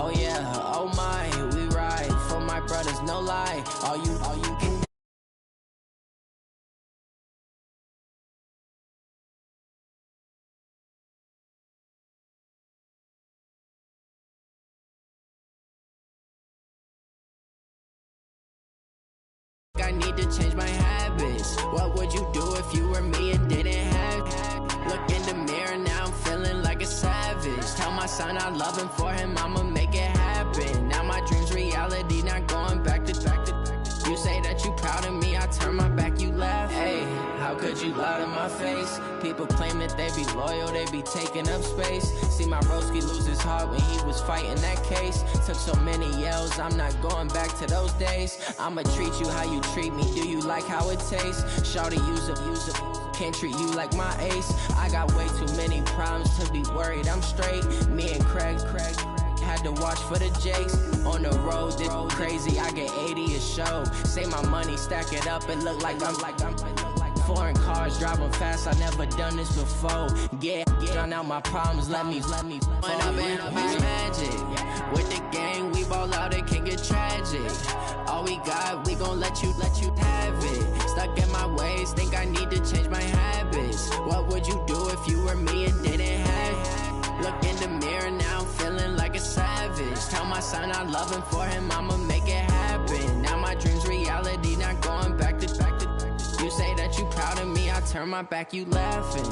Oh yeah, oh my, we ride for my brothers, no lie. All you can. I need to change my habits. What would you do if you were me and didn't have? Look in the mirror, now I'm feeling like a savage. Tell my son I love him, for him I'ma make it happen. Now my dream's reality, not going back to. You say that you proud of me, I turn my back, you laugh. Hey, how could you lie to my face? People claim that they be loyal, they be taking up space. See my broski lose his heart when he was fighting that case. Took so many yells, I'm not going back to those days. I'ma treat you how you treat me, do you like how it tastes? Shawty, use up, can't treat you like my ace. I got way too many problems to be worried, I'm straight. Me and Craig had to watch for the Jakes. On the road, this crazy, I get 80 a show. Say my money, stack it up, and look like I'm foreign cars, driving fast, I never done this before. Drown out my problems, let me when I've been magic. With the gang, we ball out, it can get tragic. All we got, we gon' let you have it. Stuck in my ways, think I need to change my habits. What would you do if you were me and didn't have? Look in the mirror, now I'm feeling like a savage. Tell my son I love him, for him I'ma make it happen. Now my dream's reality, not going back to. You say that you proud of me, I turn my back, you laughing.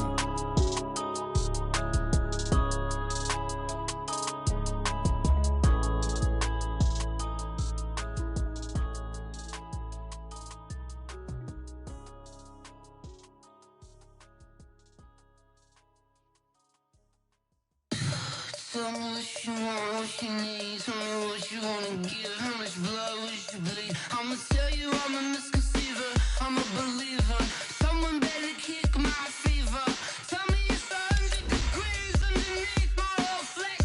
Tell me what you want, what you need. Tell me what you wanna give. How much blood would you bleed? I'ma tell you I'm a misconceiver, I'm a believer. Someone better kick my fever. Tell me it's 100 degrees underneath my whole flesh.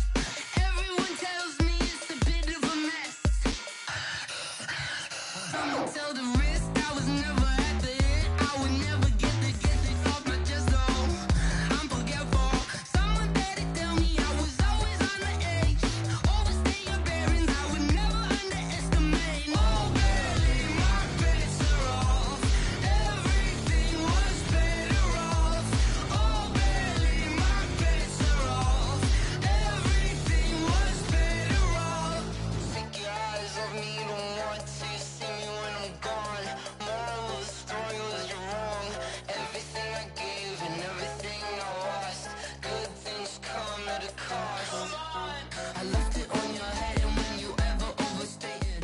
Everyone tells me it's a bit of a mess. I'ma tell the risk I was never at the end. I would never get it off my chest though. I'm forgetful. Someone better tell me I was always on the edge. Overstay your bearings, I would never underestimate. Oh baby, my bets are off. Everything was better off. Oh baby, my bets are off. Everything was better off. Take your eyes off me, you don't want to see me when I'm gone. Moral of the story was you're wrong. Everything I gave and everything I lost. Good things come at a cost. I left it on your head, and when you ever overstay it.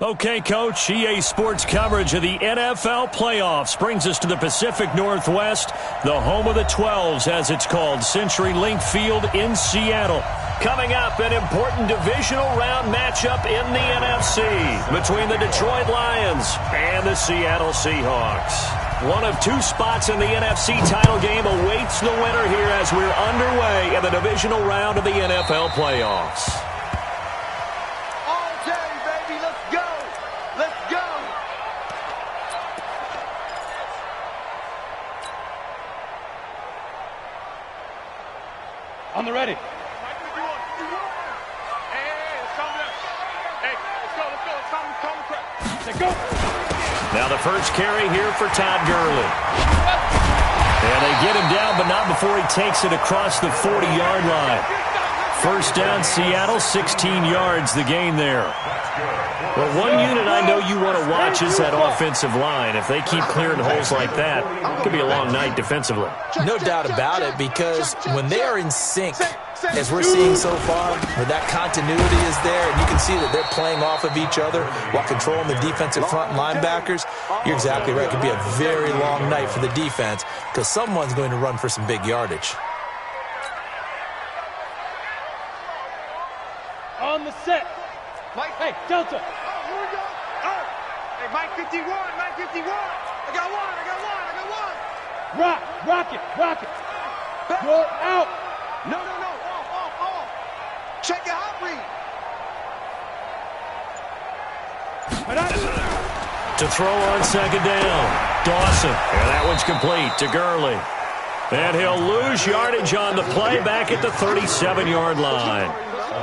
Okay, Coach, EA Sports coverage of the NFL playoffs brings us to the Pacific Northwest, the home of the 12s, as it's called, CenturyLink Field in Seattle. Coming up, an important divisional round matchup in the NFC between the Detroit Lions and the Seattle Seahawks. One of two spots in the NFC title game awaits the winner here as we're underway in the divisional round of the NFL playoffs. All day, baby, let's go! Let's go! On the ready. Now the first carry here for Todd Gurley. And they get him down, but not before he takes it across the 40-yard line. First down, Seattle, 16 yards the gain there. Well, one unit I know you want to watch is that offensive line. If they keep clearing holes like that, it could be a long night defensively. No doubt about it, because when they are in sync, as we're seeing so far, where that continuity is there, and you can see that they're playing off of each other while controlling the defensive front linebackers, you're exactly right. It could be a very long night for the defense because someone's going to run for some big yardage. On the set. Mike, Hey, Delta. here we go. Oh, hey, Mike 51, Mike 51. I got one. Rock it. You're out. No. Off. Check your hot read. To throw on second down, Dawson. And that one's complete to Gurley. And he'll lose yardage on the play back at the 37-yard line.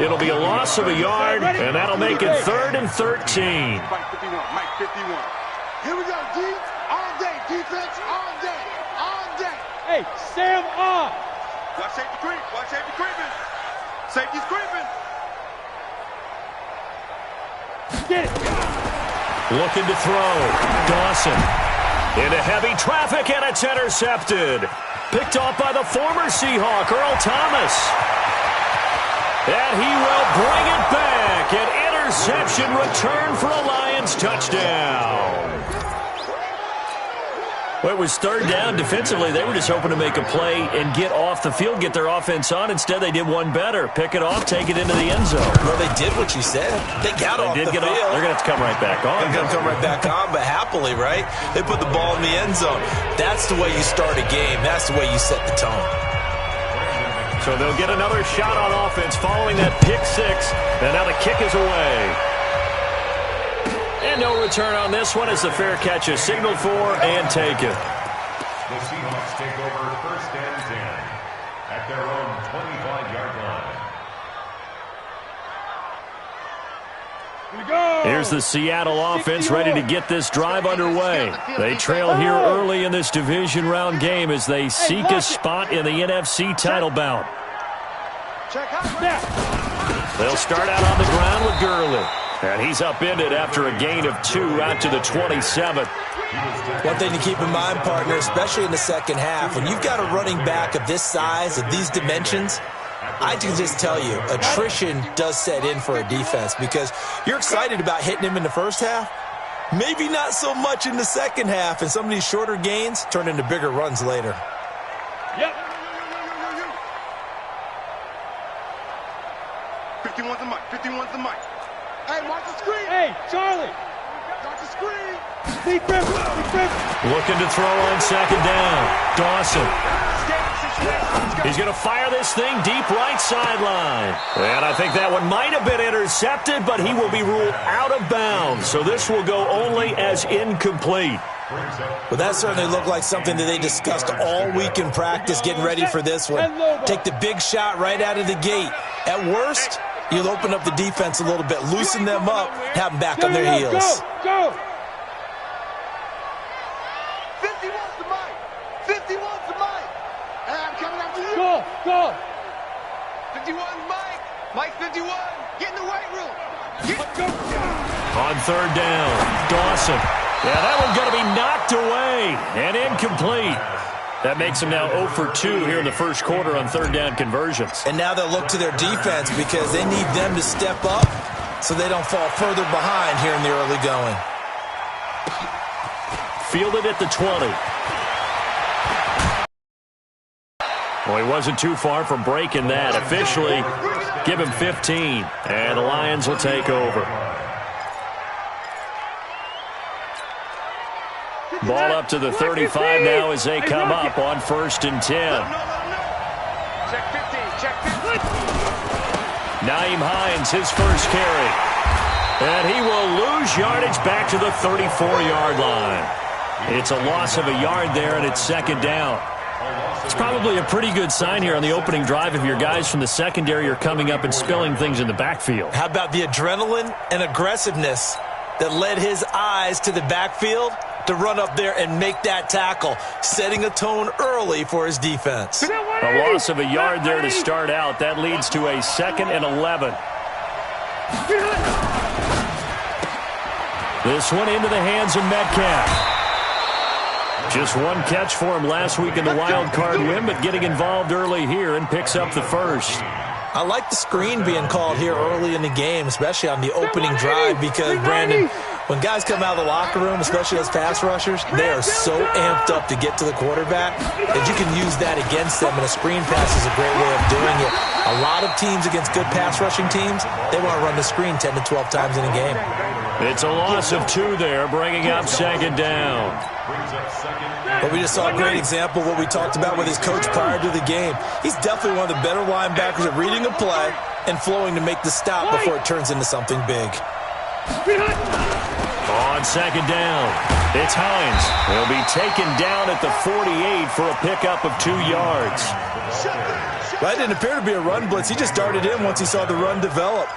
It'll be a loss of a yard, and that'll make it 3rd and 13. Mike 51, Mike 51. Here we go, D. All day, defense, all day, all day. Hey, Sam off. Watch safety creep, watch safety creeping. Safety's creeping. Get it. Looking to throw. Dawson. Into heavy traffic, and it's intercepted. Picked off by the former Seahawk, Earl Thomas. And he will bring it back. An interception return for a Lions touchdown. Well, it was 3rd down. Defensively, they were just hoping to make a play and get off the field, get their offense on. Instead, they did one better. Pick it off, take it into the end zone. Well, they did what you said. They got off the field. They're going to have to come right back on. They're going to come right back on, but happily, right? They put the ball in the end zone. That's the way you start a game. That's the way you set the tone. So they'll get another shot on offense following that pick six. And now the kick is away. And no return on this one as the fair catch is signaled for and taken. The Seahawks take over 1st and 10 at their own 25-yard line. Here we go. Here's the Seattle offense ready to get this drive underway. They trail here early in this division round game as they seek a spot in the NFC title bout. They'll start out on the ground with Gurley. And he's upended after a gain of 2 out to the 27. One thing to keep in mind, partner, especially in the second half, when you've got a running back of this size, of these dimensions, I can just tell you, attrition does set in for a defense because you're excited about hitting him in the first half. Maybe not so much in the second half, and some of these shorter gains turn into bigger runs later. Yep. 51's the mic, 51's the mic. Hey, watch the screen. Hey, Charlie. Watch the screen. Deep grip. Deep grip. Looking to throw on 2nd down. Dawson. He's going to fire this thing deep right sideline. And I think that one might have been intercepted, but he will be ruled out of bounds. So this will go only as incomplete. But that certainly looked like something that they discussed all week in practice, getting ready for this one. Take the big shot right out of the gate. At worst, you'll open up the defense a little bit, loosen them up, have them back on their heels. Go. 51's the mic. 51's the mic. And I'm coming after you. Go. 51's Mike. Mike 51. Get in the weight room. On 3rd down, Dawson. Yeah, that one's going to be knocked away and incomplete. That makes them now 0 for 2 here in the first quarter on 3rd down conversions. And now they'll look to their defense because they need them to step up so they don't fall further behind here in the early going. Fielded at the 20. Well, he wasn't too far from breaking that. Officially, give him 15, and the Lions will take over. Ball up to the 35 now as they come up on 1st and 10. Check 15. Check 15. Nyheim Hines, his first carry. And he will lose yardage back to the 34-yard line. It's a loss of a yard there, and it's 2nd down. It's probably a pretty good sign here on the opening drive if your guys from the secondary are coming up and spilling things in the backfield. How about the adrenaline and aggressiveness that led his eyes to the backfield to run up there and make that tackle, setting a tone early for his defense. A loss of a yard there to start out. That leads to a 2nd and 11. This one into the hands of Metcalf. Just one catch for him last week in the wild card win, but getting involved early here and picks up the first. I like the screen being called here early in the game, especially on the opening drive, because, Brandon, when guys come out of the locker room, especially as pass rushers, they are so amped up to get to the quarterback that you can use that against them, and a screen pass is a great way of doing it. A lot of teams against good pass rushing teams, they want to run the screen 10 to 12 times in a game. It's a loss of 2 there, bringing up 2nd down. But we just saw a great example of what we talked about with his coach prior to the game. He's definitely one of the better linebackers at reading a play and flowing to make the stop before it turns into something big. On 2nd down, It's Hines. He'll be taken down at the 48 for a pickup of 2 yards. That didn't appear to be a run blitz. He just darted in once he saw the run develop.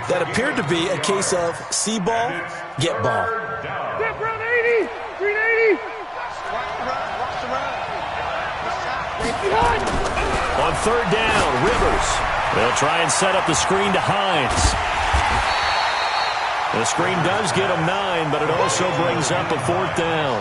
That appeared to be a case of see ball, get ball. Step run 80. Green 80. On third down, Rivers. They'll try and set up the screen to Hines. The screen does get him 9, but it also brings up a 4th down.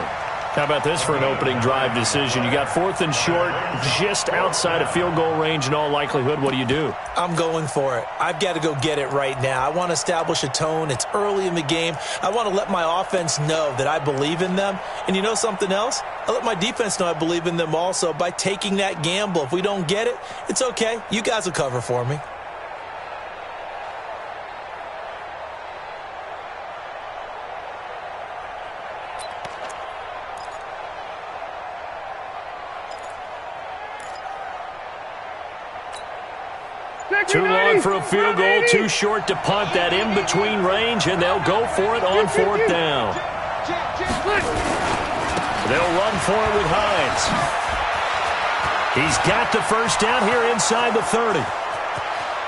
How about this for an opening drive decision? You got 4th and short, just outside of field goal range in all likelihood. What do you do? I'm going for it. I've got to go get it right now. I want to establish a tone. It's early in the game. I want to let my offense know that I believe in them. And you know something else? I let my defense know I believe in them also by taking that gamble. If we don't get it, it's okay. You guys will cover for me. Too long for a field goal, too short to punt. That in-between range, and they'll go for it on 4th down. They'll run for it with Hines. He's got the first down here inside the 30.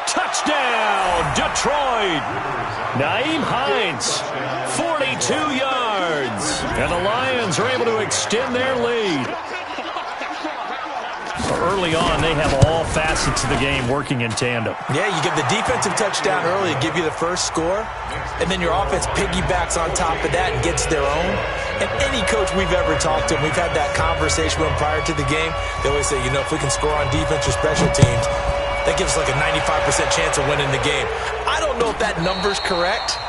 Touchdown, Detroit! Nyheim Hines, 42 yards. And the Lions are able to extend their lead. Early on, they have all facets of the game working in tandem. Yeah, you get the defensive touchdown early to give you the first score, and then your offense piggybacks on top of that and gets their own. And any coach we've ever talked to, and we've had that conversation with them prior to the game, they always say, you know, if we can score on defense or special teams, that gives us like a 95% chance of winning the game. I don't know if that number's correct,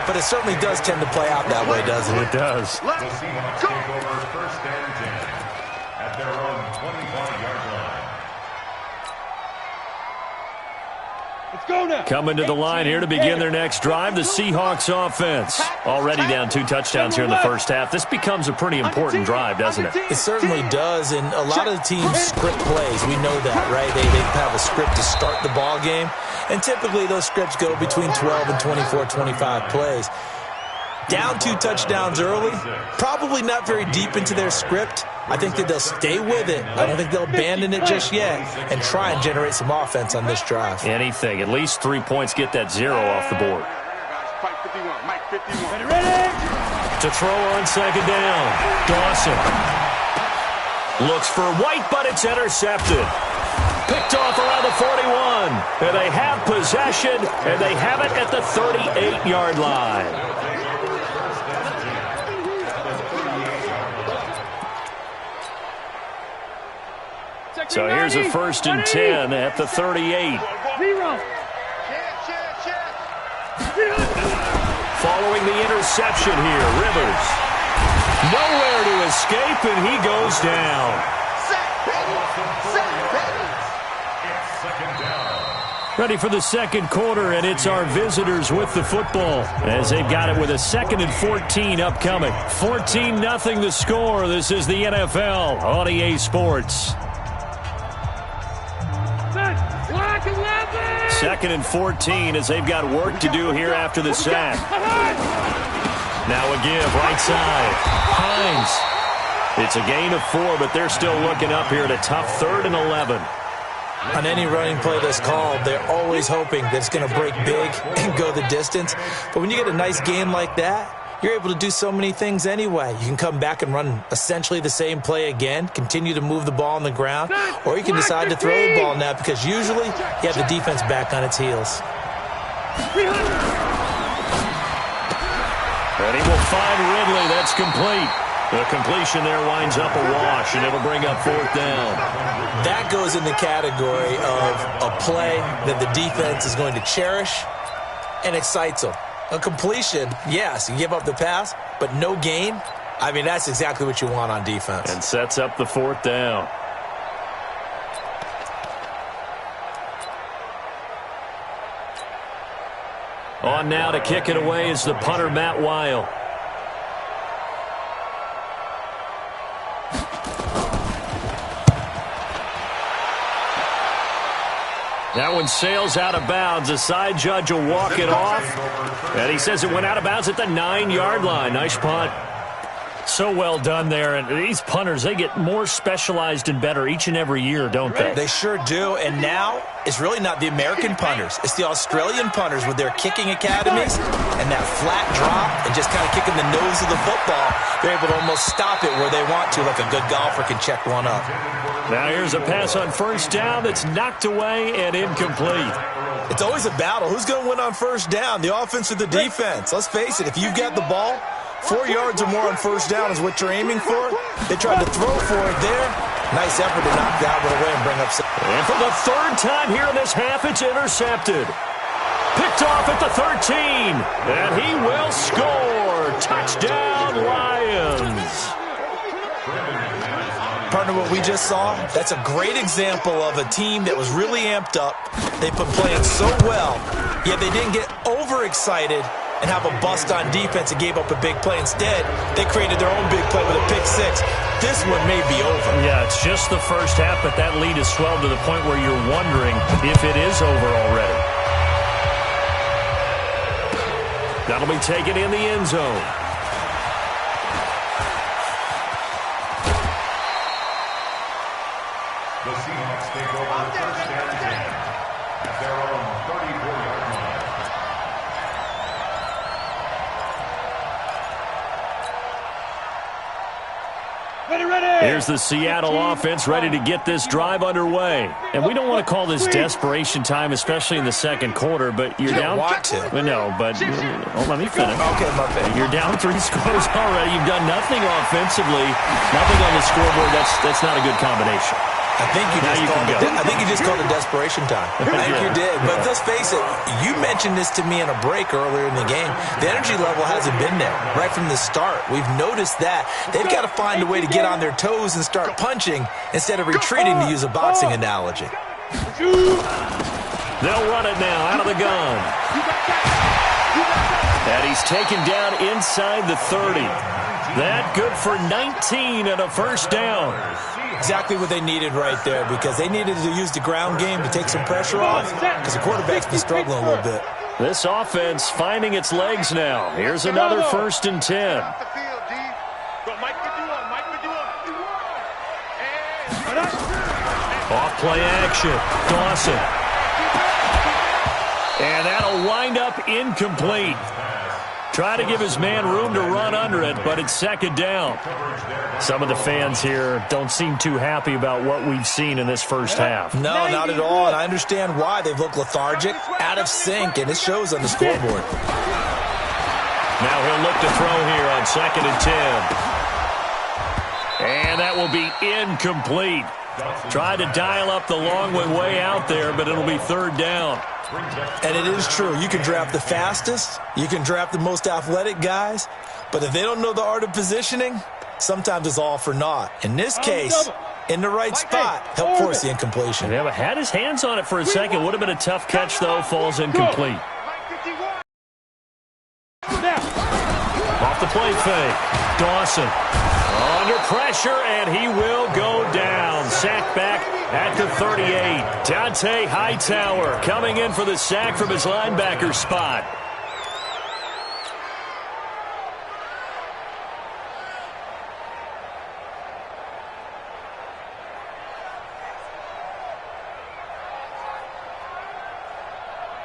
but it certainly does tend to play out that way, doesn't it? It does. The Seahawks take over 1st and 10 at their own 25-yard line. Let's go now. Coming to the line here to begin their next drive, the Seahawks offense. Already down 2 touchdowns here in the first half. This becomes a pretty important drive, doesn't it? It certainly does, and a lot of the teams script plays. We know that, right? They have a script to start the ball game, and typically those scripts go between 12 and 24, 25 plays. Down 2 touchdowns early, probably not very deep into their script. I think that they'll stay with it. I don't think they'll abandon it just yet and try and generate some offense on this drive. Anything. At least 3 points, get that 0 off the board. Ready? To throw on 2nd down, Dawson. Looks for White, but it's intercepted. Picked off around the 41. And they have possession, and they have it at the 38-yard line. So here's a 1st and 10 at the 38. 0. Following the interception here, Rivers. Nowhere to escape, and he goes down. Ready for the second quarter, and it's our visitors with the football as they've got it with a 2nd and 14 upcoming. 14-0 the score. This is the NFL on EA Sports. 2nd and 14 as they've got work to do here after the sack. Now a give, right side. Hines. It's a gain of 4, but they're still looking up here at a tough 3rd and 11. On any running play that's called, they're always hoping that it's going to break big and go the distance. But when you get a nice game like that, you're able to do so many things anyway. You can come back and run essentially the same play again, continue to move the ball on the ground, or you can decide to throw the ball now because usually you have the defense back on its heels. And he will find Ridley. That's complete. The completion there winds up a wash, and it'll bring up 4th down. That goes in the category of a play that the defense is going to cherish and excites them. A completion, yes, you give up the pass, but no gain. I mean, that's exactly what you want on defense. And sets up the 4th down. On now to kick it away is the punter, Matt Weil. That one sails out of bounds. The side judge will walk it off. And he says it went out of bounds at the 9-yard line. Nice punt. So well done there. And these punters, they get more specialized and better each and every year, don't they? They sure do. And now it's really not the American punters. It's the Australian punters with their kicking academies and that flat drop and just kind of kicking the nose of the football. They're able to almost stop it where they want to, like a good golfer can check one up. Now here's a pass on first down that's knocked away and incomplete. It's always a battle. Who's going to win on first down, the offense or the defense? Let's face it, if you've got the ball, 4 yards or more on first down is what you're aiming for. They tried to throw for it there. Nice effort to knock that one away and bring up. And for the third time here in this half, it's intercepted. Picked off at the 13. And he will score. Touchdown, Lions. Partner, what we just saw, that's a great example of a team that was really amped up. They've been playing so well, yet they didn't get overexcited and have a bust on defense and gave up a big play. Instead, they created their own big play with a pick six. This one may be over. Yeah, it's just the first half, but that lead has swelled to the point where you're wondering if it is over already. That'll be taken in the end zone. The Seahawks take over first and 10 at their own 34-yard line. Here's the Seattle offense ready to get this drive underway. And we don't want to call this desperation time, especially in the second quarter, but you're down. Want to. No, but let me finish. Okay, my bad. You're down 3 scores already. You've done nothing offensively, nothing on the scoreboard. That's not a good combination. I think you just called it desperation time. I think you did. But let's face it, you mentioned this to me in a break earlier in the game. The energy level hasn't been there right from the start. We've noticed that. They've got to find a way to get on their toes and start punching instead of retreating, to use a boxing analogy. They'll run it now out of the gun. And he's taken down inside the 30. That good for 19 and a first down. Exactly what they needed right there, because they needed to use the ground game to take some pressure off, because the quarterback's been struggling a little bit. This offense finding its legs now. Here's another first and 10. Off play action. Dawson. And that'll wind up incomplete. Try to give his man room to run under it, but it's second down. Some of the fans here don't seem too happy about what we've seen in this first half. No, not at all, and I understand why. They've looked lethargic, out of sync, and it shows on the scoreboard. Now he'll look to throw here on second and 10. And that will be incomplete. Tried to dial up the long one way out there, but it'll be third down. And it is true. You can draft the fastest. You can draft the most athletic guys. But if they don't know the art of positioning, sometimes it's all for naught. In this case, in the right spot, help force the incompletion. Yeah, but had his hands on it for a second. Would have been a tough catch, though. Falls incomplete. Off the play fake. Dawson under pressure, and he will go down. Sacked back at the 38. Dante Hightower coming in for the sack from his linebacker spot.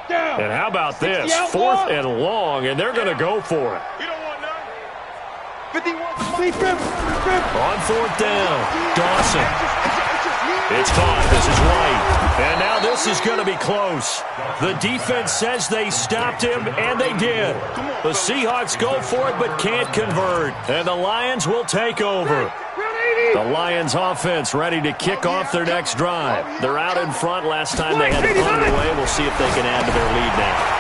And how about this? 4th and long, and they're going to go for it. On 4th down, Dawson. It's caught. This is White. And now this is going to be close. The defense says they stopped him, and they did. The Seahawks go for it but can't convert. And the Lions will take over. The Lions offense ready to kick off their next drive. They're out in front. Last time they had to punt it away. We'll see if they can add to their lead now.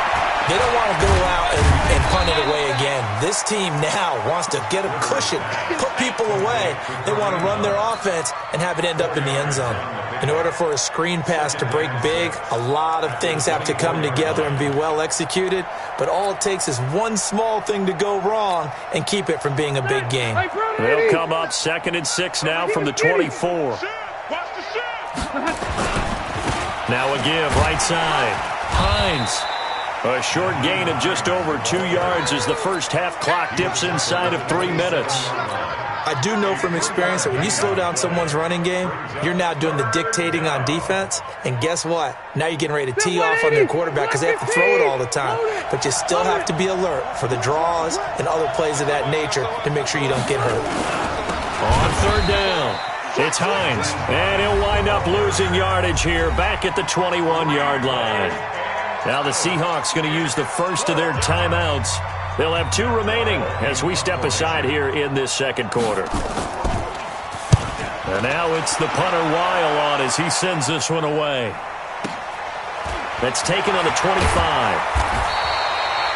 They don't want to go out and punt it away again. This team now wants to get a cushion, put people away. They want to run their offense and have it end up in the end zone. In order for a screen pass to break big, a lot of things have to come together and be well executed. But all it takes is one small thing to go wrong and keep it from being a big game. They'll come up 2nd and 6 now from the 24. Now a give, right side. Hines A short gain of just over 2 yards as the first half clock dips inside of 3 minutes. I do know from experience that when you slow down someone's running game, you're now doing the dictating on defense. And guess what? Now you're getting ready to tee off on their quarterback because they have to throw it all the time. But you still have to be alert for the draws and other plays of that nature to make sure you don't get hurt. On third down, it's Hines. And he'll wind up losing yardage here back at the 21-yard line. Now the Seahawks going to use the first of their timeouts. They'll have 2 remaining as we step aside here in this second quarter. And now it's the punter Weil on as he sends this one away. That's taken on the 25.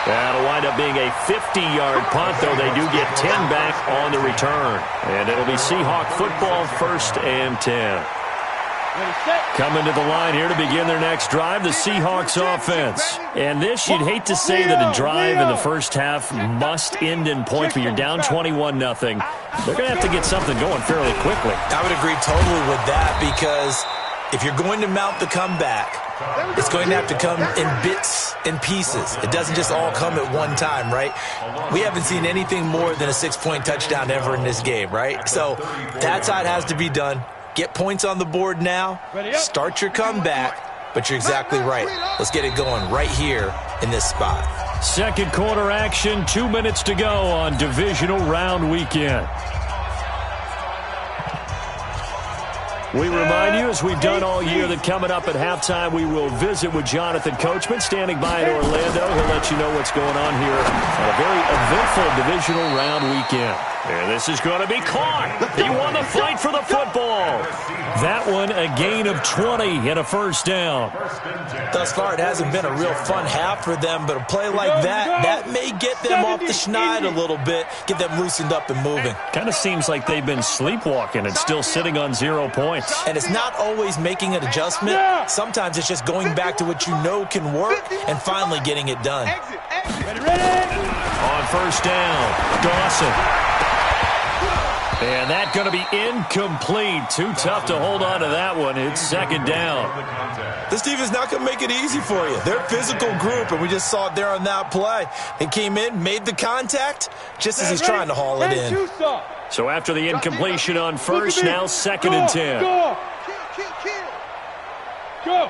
That'll wind up being a 50-yard punt, though they do get 10 back on the return. And it'll be Seahawk football, 1st and 10. Coming to the line here to begin their next drive, the Seahawks offense. And this, you'd hate to say that a drive in the first half must end in points, but you're down 21-0. They're going to have to get something going fairly quickly. I would agree totally with that because if you're going to mount the comeback, it's going to have to come in bits and pieces. It doesn't just all come at one time, right? We haven't seen anything more than a 6-point touchdown ever in this game, right? So that's how it has to be done. Get points on the board now. Start your comeback. But you're exactly right. Let's get it going right here in this spot. Second quarter action, 2 minutes to go on divisional round weekend. We remind you, as we've done all year, that coming up at halftime, we will visit with Jonathan Coachman, standing by in Orlando. He'll let you know what's going on here on a very eventful divisional round weekend. And this is going to be caught. He won the fight for the football. That one, a gain of 20 and a first down. Thus far, it hasn't been a real fun half for them, but a play like that may get them off the schneid a little bit, get them loosened up and moving. Kind of seems like they've been sleepwalking and still sitting on 0 points. And it's not always making an adjustment. Sometimes it's just going back to what you know can work and finally getting it done. On first down, Dawson. And that's going to be incomplete. Too tough to hold on to that one. It's second down. This team is not going to make it easy for you. They're a physical group, and we just saw it there on that play. They came in, made the contact, just as he's trying to haul it in. So after the incompletion on first, now 2nd and 10. Go.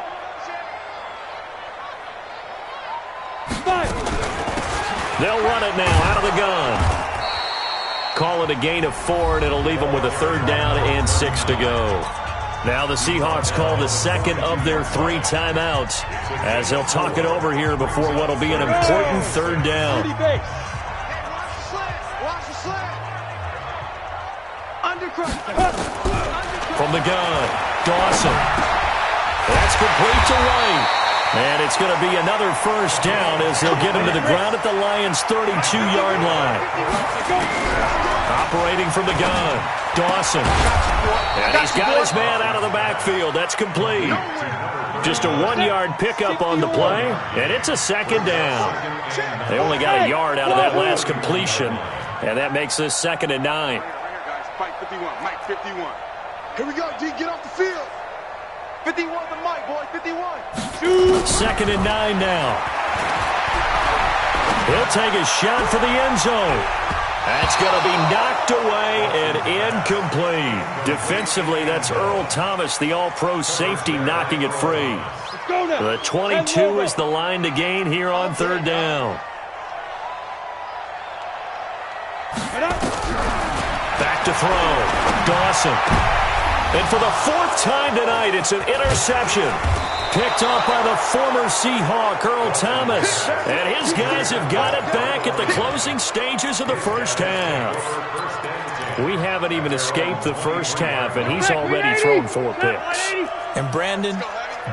They'll run it now out of the gun. Call it a gain of 4, and it'll leave them with a 3rd down and 6 to go. Now the Seahawks call the second of their 3 timeouts as they'll talk it over here before what will be an important 3rd down. From the gun, Dawson. That's complete to White. And it's going to be another first down as they'll get him to the ground at the Lions' 32-yard line. Operating from the gun, Dawson. And he's got his man out of the backfield. That's complete. Just a 1-yard pickup on the play, and it's a 2nd down. They only got a yard out of that last completion, and that makes this 2nd and 9. Mike 51, Mike 51. Here we go, D, get off the field. 51 the Mike, boy, 51. 2nd and 9 now. He'll take a shot for the end zone. That's going to be knocked away and incomplete. Defensively, that's Earl Thomas, the all-pro safety, knocking it free. The 22 is the line to gain here on 3rd down. Back to throw. Dawson. And for the 4th time tonight, it's an interception. Picked off by the former Seahawk, Earl Thomas. And his guys have got it back at the closing stages of the first half. We haven't even escaped the first half, and he's already thrown 4 picks. And Brandon,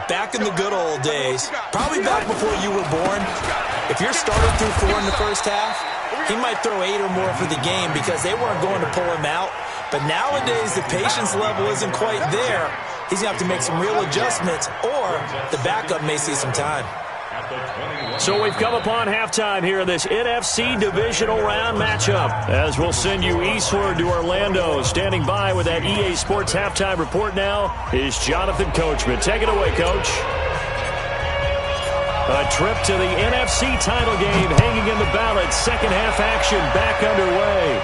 back in the good old days, probably back before you were born, if your starter threw 4 in the first half, he might throw 8 or more for the game because they weren't going to pull him out. But nowadays, the patience level isn't quite there. He's going to have to make some real adjustments, or the backup may see some time. So we've come upon halftime here in this NFC divisional round matchup. As we'll send you eastward to Orlando. Standing by with that EA Sports halftime report now is Jonathan Coachman. Take it away, Coach. A trip to the NFC title game hanging in the balance. Second half action back underway.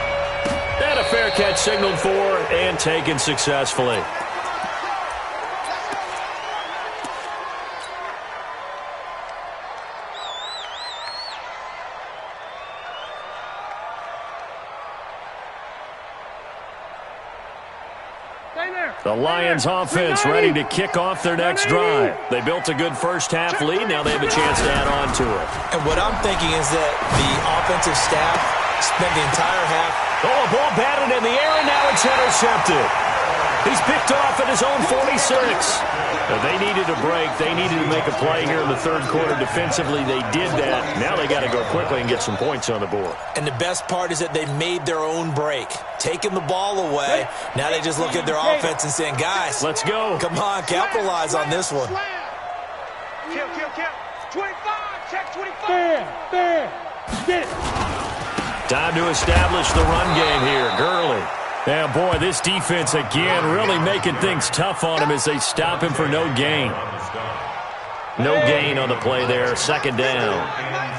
And a fair catch signaled for and taken successfully. The Lions offense ready to kick off their next drive. They built a good first half lead. Now they have a chance to add on to it. And what I'm thinking is that the offensive staff spent the entire half. Oh, a ball batted in the air, and now it's intercepted. He's picked off at his own 46. They needed a break. They needed to make a play here in the third quarter. Defensively, they did that. Now they got to go quickly and get some points on the board. And the best part is that they made their own break, taking the ball away. Now they just look at their offense and saying, guys, let's go. Come on, capitalize on this one. Kill. 25, check 25. Fair. Get it. Time to establish the run game here. Gurley. Yeah, boy, this defense again really making things tough on him as they stop him for no gain. No gain on the play there. Second down.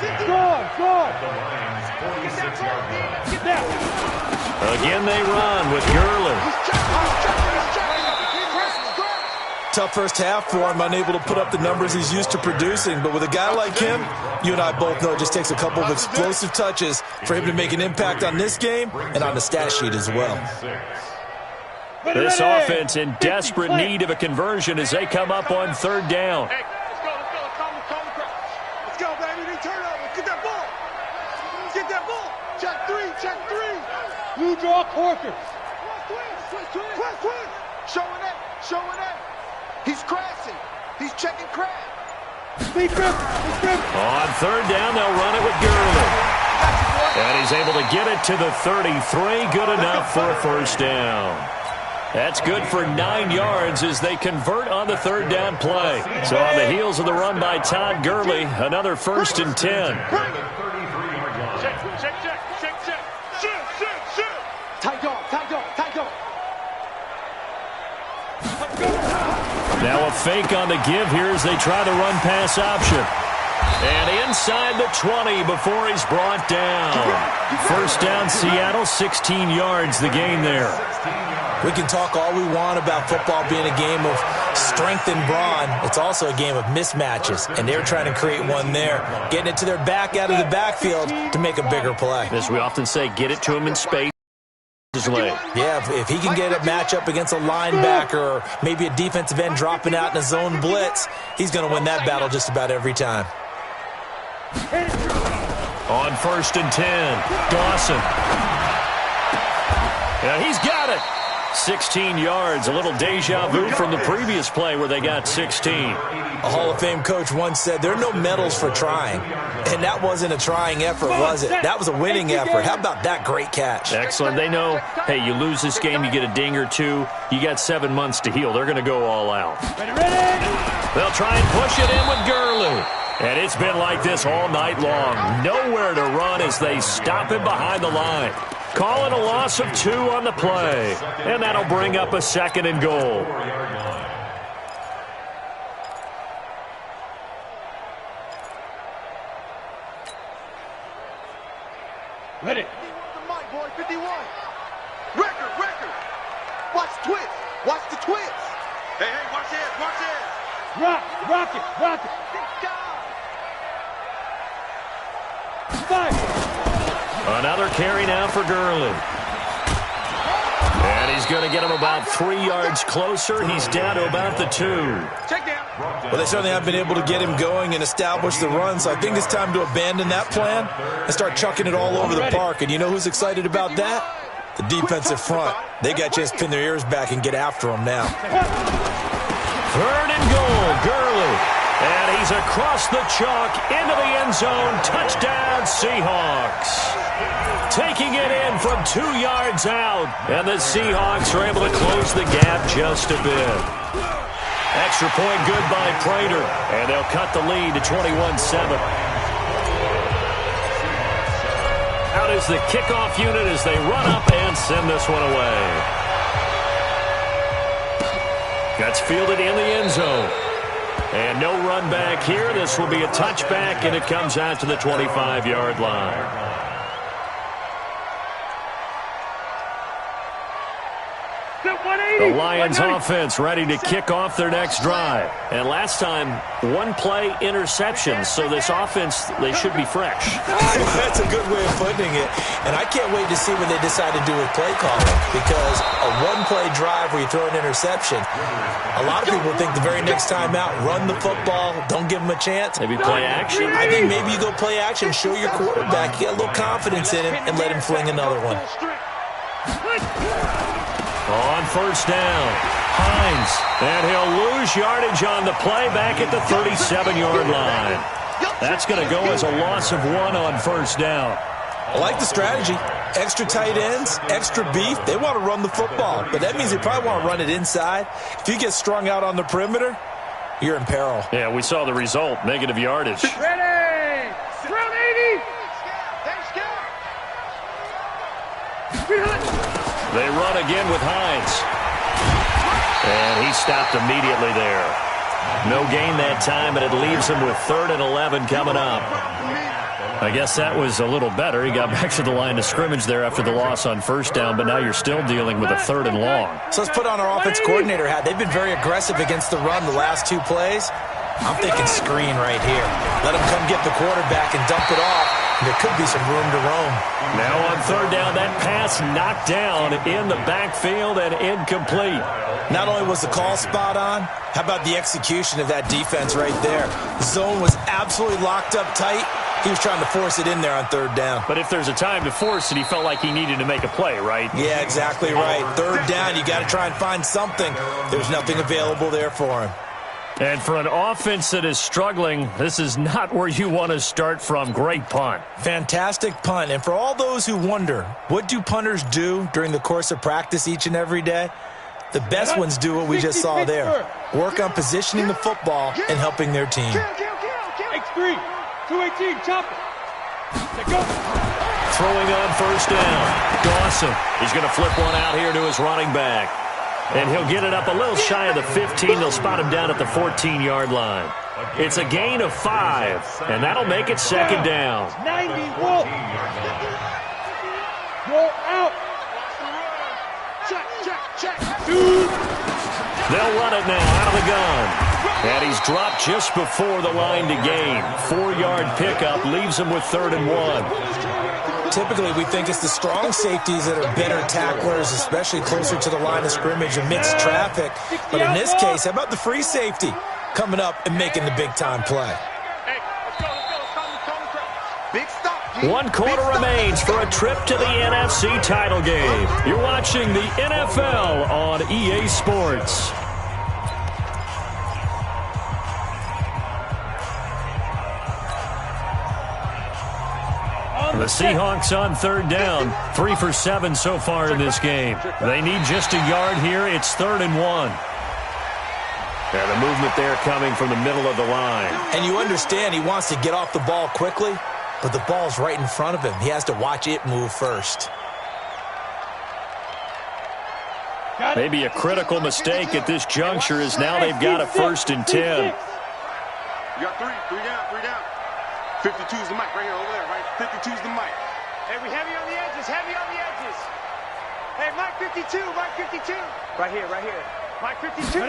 Score. Again, they run with Gurley. Tough first half for him, unable to put up the numbers he's used to producing. But with a guy like him, you and I both know it just takes a couple of explosive touches for him to make an impact on this game and on the stat sheet as well. This offense in desperate need of a conversion as they come up on third down. Hey, let's go. Let's go, baby. They turn over. Get that ball. Check three. Blue draw Corker. Twist. Showing it. He's crashing. He's checking crash. Speed grip. On third down, they'll run it with Gurley. And he's able to get it to the 33. Good enough for a first down. That's good for 9 yards as they convert on the third down play. So on the heels of the run by Todd Gurley, another 1st and 10. Check. Shoot. Tight dog. Now a fake on the give here as they try the run-pass option. And inside the 20 before he's brought down. First down, Seattle, 16 yards the gain there. We can talk all we want about football being a game of strength and brawn. It's also a game of mismatches, and they're trying to create one there, getting it to their back out of the backfield to make a bigger play. As we often say, get it to him in space. Yeah, if he can get a matchup against a linebacker or maybe a defensive end dropping out in a zone blitz, he's going to win that battle just about every time. On 1st and 10, Dawson. Yeah, he's got it. 16 yards, a little deja vu from the previous play where they got 16. A Hall of Fame coach once said, there are no medals for trying. And that wasn't a trying effort, was it? That was a winning effort. How about that great catch? Excellent. They know, hey, you lose this game, you get a ding or two, you got 7 months to heal. They're going to go all out. They'll try and push it in with Gurley. And it's been like this all night long. Nowhere to run as they stop him behind the line. Call it a loss of 2 on the play. And that'll bring up a 2nd and goal. Ready. 51. Record. Watch the twist. Hey, watch this. Rock it. Another carry now for Gurley. And he's going to get him about 3 yards closer. He's down to about the 2. Check down. Well, they certainly have been able to get him going and establish the run, so I think it's time to abandon that plan and start chucking it all over the park. And you know who's excited about that? The defensive front. They got to just pin their ears back and get after him now. 3rd and goal, Gurley. And he's across the chalk into the end zone. Touchdown, Seahawks. Taking it in from 2 yards out. And the Seahawks are able to close the gap just a bit. Extra point good by Prater. And they'll cut the lead to 21-7. Out is the kickoff unit as they run up and send this one away. That's fielded in the end zone. And no run back here. This will be a touchback, and it comes out to the 25-yard line. The Lions offense ready to kick off their next drive. And last time, one-play interception. So this offense, they should be fresh. That's a good way of putting it. And I can't wait to see what they decide to do with play calling. Because a one-play drive where you throw an interception, a lot of people think the very next time out, run the football, don't give them a chance. Maybe play action? I think maybe you go play action, show your quarterback, get a little confidence in him, and let him fling another one. On first down, Hines, and he'll lose yardage on the play back at the 37-yard line. That's going to go as a loss of 1 on first down. I like the strategy. Extra tight ends, extra beef. They want to run the football, but that means they probably want to run it inside. If you get strung out on the perimeter, you're in peril. Yeah, we saw the result, negative yardage. Ready! Round 80! They run again with Hines. And he stopped immediately there. No gain that time, and it leaves him with 3rd and 11 coming up. I guess that was a little better. He got back to the line of scrimmage there after the loss on first down, but now you're still dealing with a 3rd and long. So let's put on our offense coordinator hat. They've been very aggressive against the run the last 2 plays. I'm thinking screen right here. Let him come get the quarterback and dump it off. And there could be some room to roam. Now on 3rd down, that pass knocked down in the backfield and incomplete. Not only was the call spot on, how about the execution of that defense right there? The zone was absolutely locked up tight. He was trying to force it in there on 3rd down. But if there's a time to force it, he felt like he needed to make a play, right? Yeah, exactly right. 3rd down, you got to try and find something. There's nothing available there for him. And for an offense that is struggling, this is not where you want to start from. Great punt. Fantastic punt. And for all those who wonder, what do punters do during the course of practice each and every day? The best ones do what we just saw there. Work on positioning the football and helping their team. X3, 218, chop it. Let go. Throwing on first down. Dawson. He's going to flip one out here to his running back. And he'll get it up a little shy of the 15. They'll spot him down at the 14-yard line. It's a gain of 5, and that'll make it 2nd down. 90, Wolf. Roll out. Check. Dude. They'll run it now out of the gun. And he's dropped just before the line to gain. 4-yard pickup leaves him with 3rd and 1. Typically, we think it's the strong safeties that are better tacklers, especially closer to the line of scrimmage amidst traffic. But in this case, how about the free safety coming up and making the big-time play? Big stop. 1 quarter remains for a trip to the NFC title game. You're watching the NFL on EA Sports. The Seahawks on 3rd down, 3 for 7 so far in this game. They need just a yard here. It's 3rd and 1. And the movement there coming from the middle of the line. And you understand he wants to get off the ball quickly, but the ball's right in front of him. He has to watch it move first. Maybe a critical mistake at this juncture is now they've got a 1st and 10. You got 3 down. 52's the mic right here, over there, right? 52's the mic. Hey, we heavy on the edges. Hey, Mike 52. Right here. Mike 52.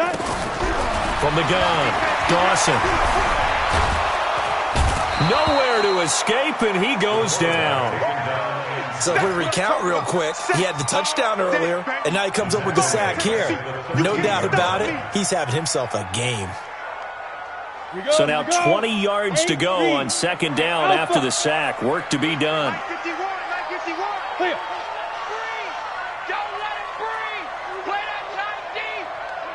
From the gun, Dawson. Nowhere to escape, and he goes down. So if we recount real quick, he had the touchdown earlier, and now he comes up with the sack here. No doubt about it, he's having himself a game. So now 20 yards to go on 2nd down after the sack. Work to be done. 51. Clear. Don't let him breathe. Play that tight deep.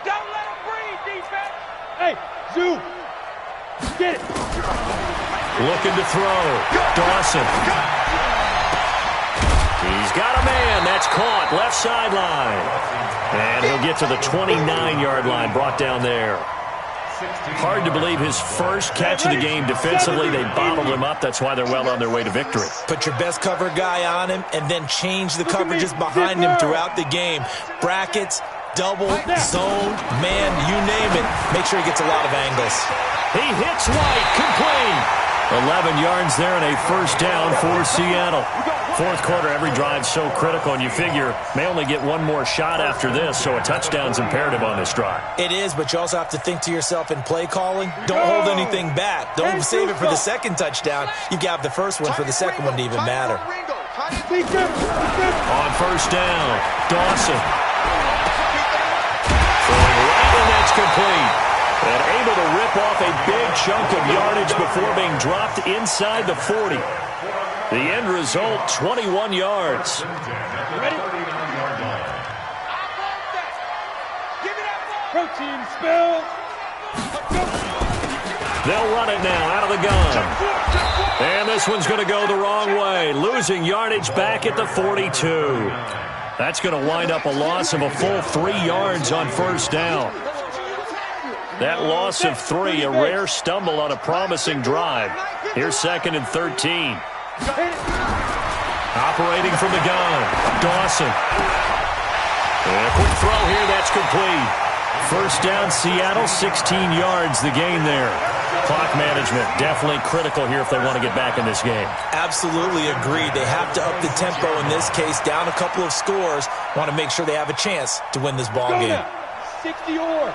Don't let him breathe, defense. Hey, Zoo. Get it. Looking to throw. Dawson. He's got a man. That's caught. Left sideline. And he'll get to the 29-yard line. Brought down there. Hard to believe his first catch of the game defensively. They bottled him up. That's why they're well on their way to victory. Put your best cover guy on him and then change the coverages behind him throughout the game. Brackets, double, zone, man, you name it. Make sure he gets a lot of angles. He hits White, complete. 11 yards there and a first down for Seattle. Fourth quarter, every drive so critical, and you figure may only get one more shot after this, so a touchdown's imperative on this drive. It is, but you also have to think to yourself in play calling, don't hold anything back. Don't save it for the second touchdown. You got to have the first one for the second one to even matter. On first down, Dawson. Throwing right, and that's complete. And able to rip off a big chunk of yardage before being dropped inside the 40. The end result, 21 yards. Ready? Protein spill. They'll run it now out of the gun. And this one's going to go the wrong way, losing yardage back at the 42. That's going to wind up a loss of a full 3 yards on first down. That loss of 3, a rare stumble on a promising drive. Here's 2nd and 13. Operating from the gun, Dawson. And a quick throw here, that's complete. First down, Seattle, 16 yards the gain there. Clock management definitely critical here if they want to get back in this game. Absolutely agreed. They have to up the tempo in this case, down a couple of scores. Want to make sure they have a chance to win this ball game. 60 or.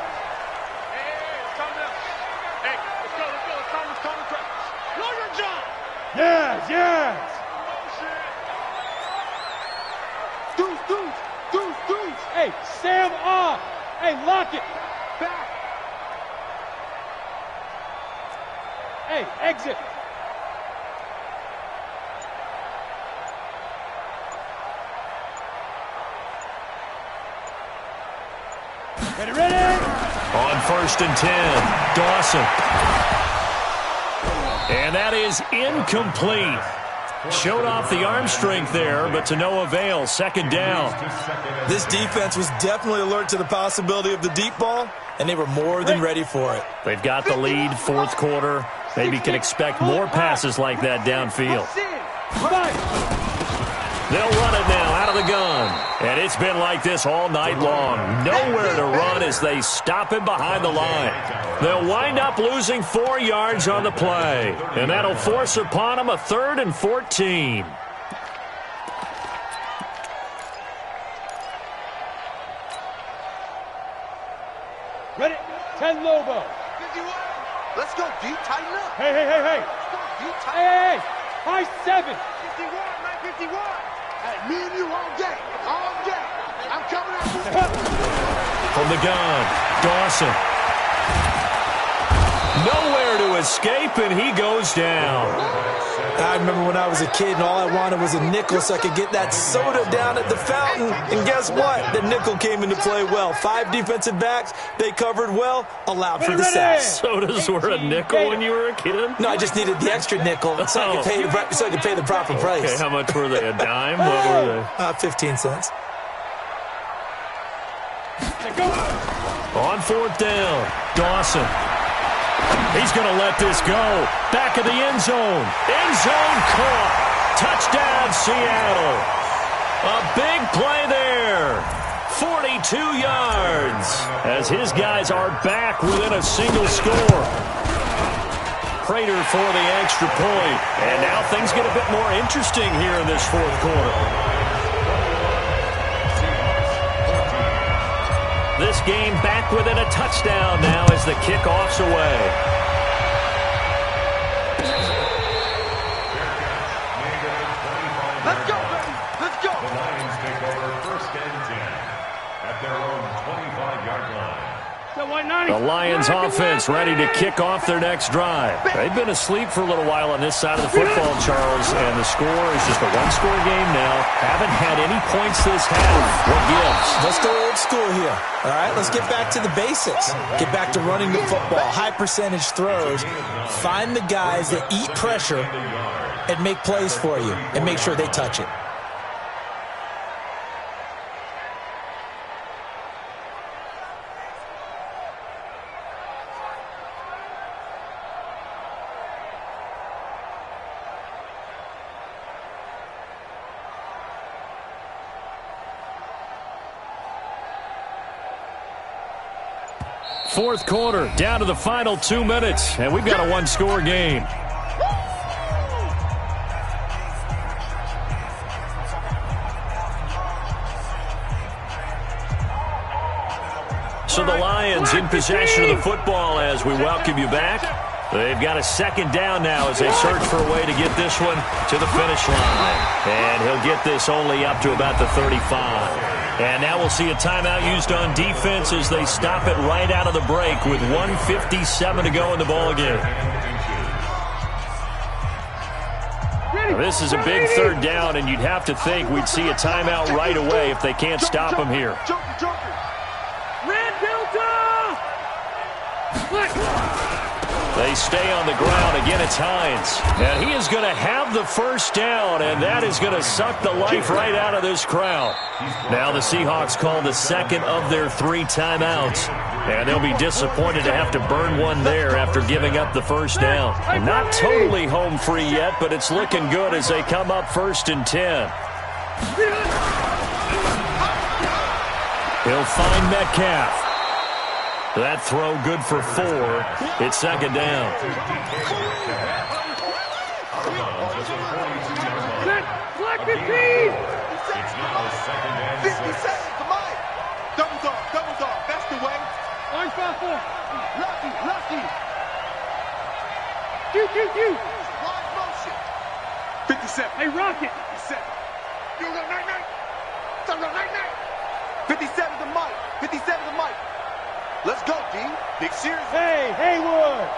Yes, yes. Deuce. Hey, Sam off. Hey, lock it. Back. Hey, exit. Ready. On first and 10, Dawson. And that is incomplete. Showed off the arm strength there, but to no avail. Second down. This defense was definitely alert to the possibility of the deep ball, and they were more than ready for it. They've got the lead, fourth quarter. Maybe can expect more passes like that downfield. They'll run it now out of the gun. And it's been like this all night long. Nowhere to run as they stop him behind the line. They'll wind up losing 4 yards on the play. And that'll force upon them a 3rd and 14. Ready? 10 Lobo. Let's go, D. Tighten up. Hey. Let's go, D. Tighten up. Hey. High 7. 51, 951. Hey, me and you all day. All day. I'm coming at you. From the gun, Dawson. Nowhere to escape, and he goes down. I remember when I was a kid and all I wanted was a nickel so I could get that soda down at the fountain. And guess what? The nickel came into play well. 5 defensive backs, they covered well, allowed for the sacks. Sodas were a nickel when you were a kid? No, I just needed the extra nickel so I could pay the proper price. Okay, how much were they? A dime? What were they? 15 cents. On fourth down, Dawson. He's going to let this go. Back of the end zone. End zone caught. Touchdown, Seattle. A big play there. 42 yards as his guys are back within a single score. Prater for the extra point. And now things get a bit more interesting here in this fourth quarter. This game back within a touchdown now as the kickoff's away. Let's go, baby. Let's go. The Lions take over 1st and 10 at their own 25-yard line. The Lions offense ready to kick off their next drive. They've been asleep for a little while on this side of the football, Charles, and the score is just a one-score game now. Haven't had any points this half. What gives? Let's go old school here. All right, let's get back to the basics. Get back to running the football, high percentage throws. Find the guys that eat pressure and make plays for you and make sure they touch it. fourth quarter, down to the final 2 minutes, and we've got a one-score game. So the Lions in possession of the football as we welcome you back. They've got a second down now as they search for a way to get this one to the finish line. And he'll get this only up to about the 35. And now we'll see a timeout used on defense as they stop it right out of the break with 1:57 to go in the ballgame. This is a big third down, and you'd have to think we'd see a timeout right away if they can't stop him here. They stay on the ground. Again, it's Hines. And he is going to have the first down, and that is going to suck the life right out of this crowd. Now the Seahawks call the second of their 3 timeouts, and they'll be disappointed to have to burn one there after giving up the first down. Not totally home free yet, but it's looking good as they come up 1st and 10. He'll find Metcalf. That throw good for 4. It's second down. Block the team! 50 seconds to Mike. Double dog. That's the way. Orange 5-4. Lucky. Q. Wide motion. 57. Hey, Rocket. 57. You go night. 57 to Mike. 57 to Mike. Let's go, D. Big series. Hey, Haywood.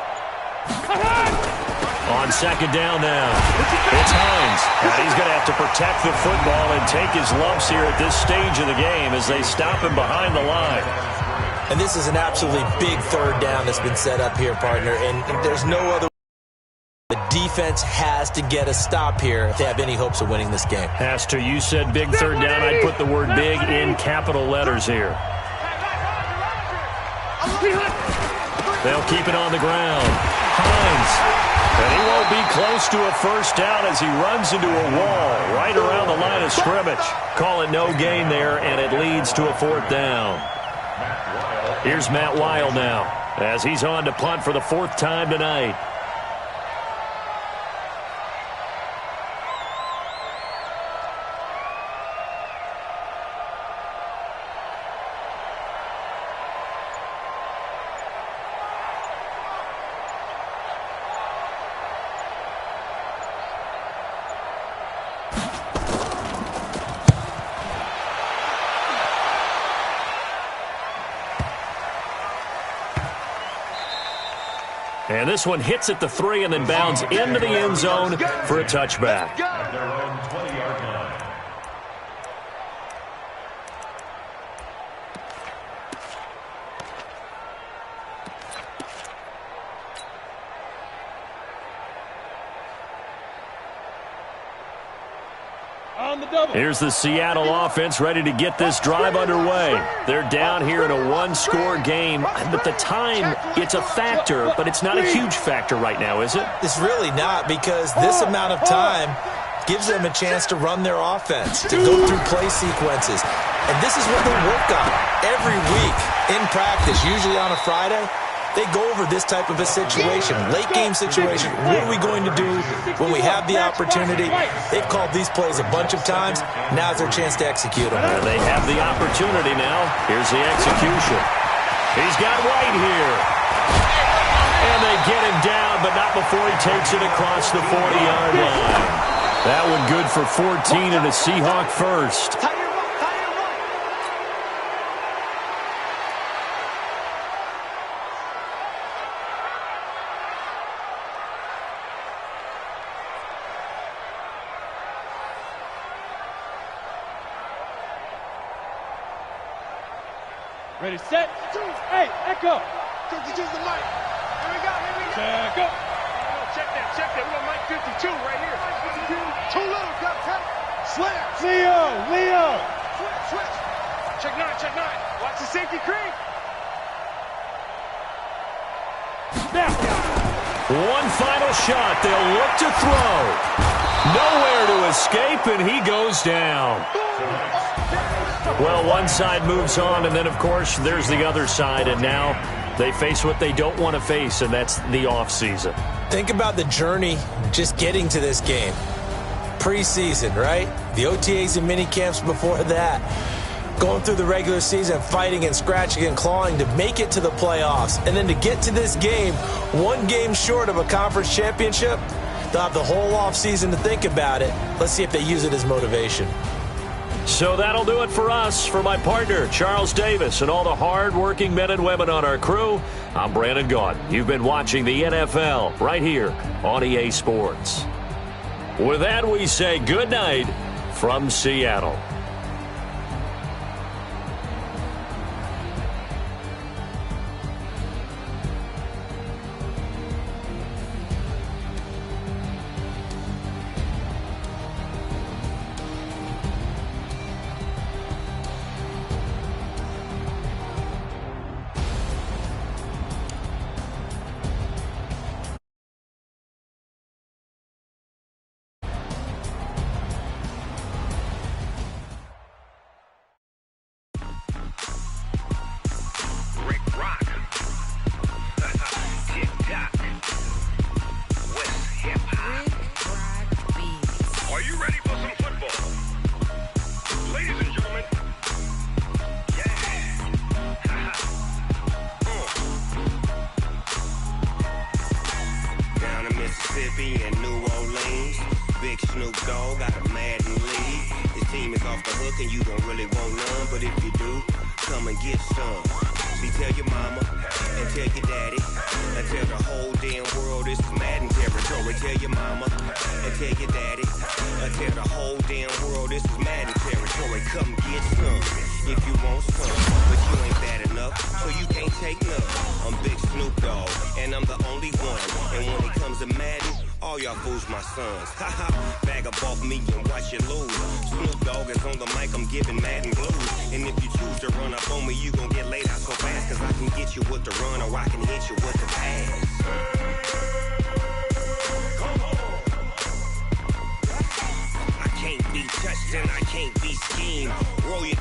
On second down now, it's Hines. And he's going to have to protect the football and take his lumps here at this stage of the game as they stop him behind the line. And this is an absolutely big third down that's been set up here, partner. And there's no other way. The defense has to get a stop here if they have any hopes of winning this game. Has to. You said big third down. I'd put the word big in capital letters here. They'll keep it on the ground. Hines. And he won't be close to a first down as he runs into a wall right around the line of scrimmage. Call it no gain there, and it leads to a 4th down. Here's Matt Weil now as he's on to punt for the 4th time tonight. And this one hits at the 3 and then bounds into the end zone for a touchback. At their own 20-yard line. On the double. Here's the Seattle offense ready to get this drive underway. They're down here in a one-score game, but the time, it's a factor, but it's not a huge factor right now, is it? It's really not, because this amount of time gives them a chance to run their offense, to go through play sequences. And this is what they work on every week in practice, usually on a Friday. They go over this type of a situation, late-game situation. What are we going to do when we have the opportunity? They've called these plays a bunch of times. Now's their chance to execute them. And they have the opportunity now. Here's the execution. He's got White here. And they get him down, but not before he takes it across the 40-yard line. That one good for 14 and a Seahawk first. Ready, set. Hey, echo. Choose the mic. Here we go. Check up. Check that. We got mic 52 right here. 52. Too little, got tap. Slash. Leo. Switch. Check 9. Watch the safety creep. Snap. One final shot. They'll look to throw. Nowhere to escape, and he goes down. Well, one side moves on, and then, of course, there's the other side. And now They face what they don't want to face, and that's the offseason. Think about the journey just getting to this game. Preseason, right? The OTAs and mini camps before that. Going through the regular season, fighting and scratching and clawing to make it to the playoffs. And then to get to this game, one game short of a conference championship, they'll have the whole offseason to think about it. Let's see if they use it as motivation. So that'll do it for us. For my partner, Charles Davis, and all the hard-working men and women on our crew, I'm Brandon Gaudin. You've been watching the NFL right here on EA Sports. With that, we say good night from Seattle. In New Orleans, Big Snoop Dogg got a Madden lead. His team is off the hook and you don't really want none, but if you do, come and get some. See, tell your mama and tell your daddy and tell the whole damn world this is Madden territory. Tell your mama and tell your daddy and tell the whole damn world this is Madden territory. Come get some if you want some, but you ain't bad enough, so you can't take none. I'm Big Snoop Dogg and I'm the only one, and when it comes to Madden, all y'all fools my sons. Haha, bag up off me and watch you lose. Snoop Dogg is on the mic, I'm giving Madden blues. And if you choose to run up on me, you gon' get laid out so fast, cause I can get you with the run or I can hit you with the pass. Come on. I can't be touched and I can't be schemed. Roll you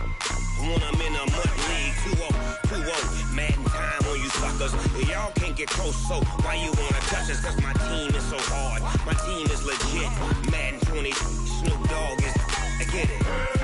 when I'm in a mud league. 2-0, Madden time on you suckers. Y'all can't get close, so why you wanna touch us? Cause my team is so hard, my team is legit. Madden 20, Snoop Dogg is, I get it.